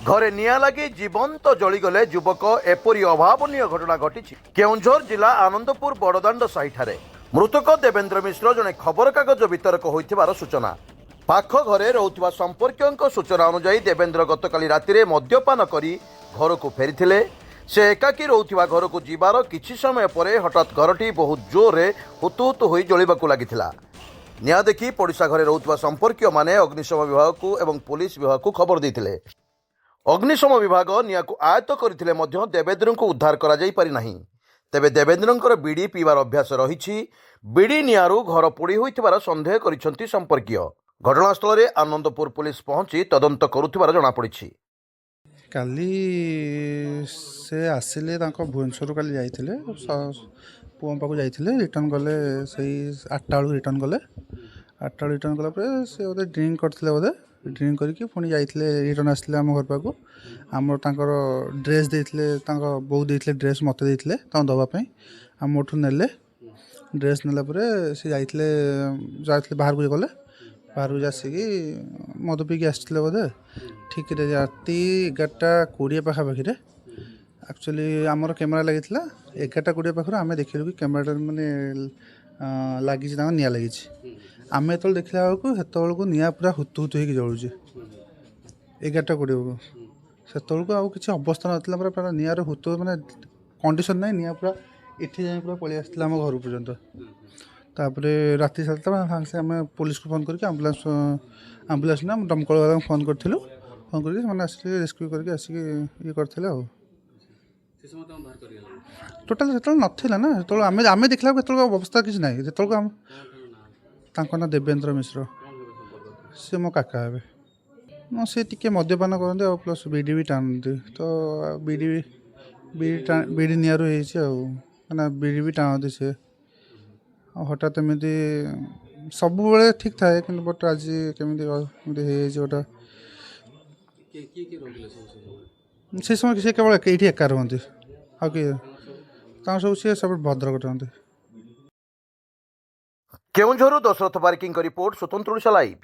घरे निया लगी जीवंत जलीगले युवक एपरी अभावनीय घटना घटी केउंझर जिला आनंदपुर बड़दाण्ड साहिठारे मृतक देवेंद्र मिश्र जड़े खबर कागज वितरक होइथिबार सूचना। पाख घरे रहुथिबा संपर्कियों सूचना अनुसार देवेंद्र गतकाली रातिरे मद्यपान करी घर को फेरिथिले। से एकाकी रहुथिबा घर को जीवार किछि समय परे हठात घरटी बहुत जोर रे हुतुहुतु होई जलिबाकू लागिथिला। निया देखि पड़िशा घरे रहुथिबा संपर्किय माने अग्निशम विभाग को एवं पुलिस विभाग को खबर देथिले। अग्निशम विभाग निया को आयत्त करथिले मध्य देवेंद्र को उद्धार करा जाई पारि नाही। तेबे देवेंद्रंकर बीड़ी पीवार अभ्यास रही। बीड़ी नियारू घर पोड़ी होइथिबार संदेह करिसंती संपर्कीय। घटनास्थल में आनंदपुर पुलिस पहुंची तदंत करुथिबार जणा पड़िछि। काली से आसिले भुवनेश्वर काली जाइथिले पुओ पाक जाइथिले रिटर्न गले सही 8टा बेलू रिटर्न गले 8टा रिटर्न गला पर से बोधे ड्रिंक करथिले बोधे ड्रिंक करके पुणी जाइथिले रिटर्न आसिले आम घर पाक आमर तांकर ड्रेस देइथिले तांको बो देइथिले ड्रेस मते देइथिले तां दबा पई आम मोठू नेले ड्रेस नेला परे से जाइथिले बाहर को गले बाहर को आसिकी मद पीकी आसथिले बोधे ठीक राति 11:20 पाखापाखि एक्चुअली आमर कैमेरा लगी 11:20 पाखर आम देखिलु कि कैमेरा माने लगी निया लगी आम जो देखला बेलू को निया पूरा हुतु हुतु हो जलुचे 11:20 को से किसी अवस्था ना पूरा निआर हुतु माने कंडीशन ना निया पूरा इठी जाए पूरा पलि आसला आम घर पर्यंत तापर राति 7टा सागे से आम पुलिस को फोन करके आम्बुलांस ना दमकल वाला फोन करूँ फोन करके आसिक रेस्क्यू करके आसिक ये करते टोटाल से नाला ना जो आम देखला अवस्था किसी ना जो आम ना देवेंद्र मिश्र सी मो काका हे सी टी मद्यपान करते प्लस बीड़ी भी टाणती तो बीड़ी निआरू होना बीड़ी भी टाणती सी हठात एमती सब बेले ठीक थाए कि बट आज केमी गोटा से समय से केवल ये एका रुहति आ कि सब सी सब भद्रक रुहति। केउंझर दशरथ बारिकी रिपोर्ट स्वतंत्र ओडिशा लाइव।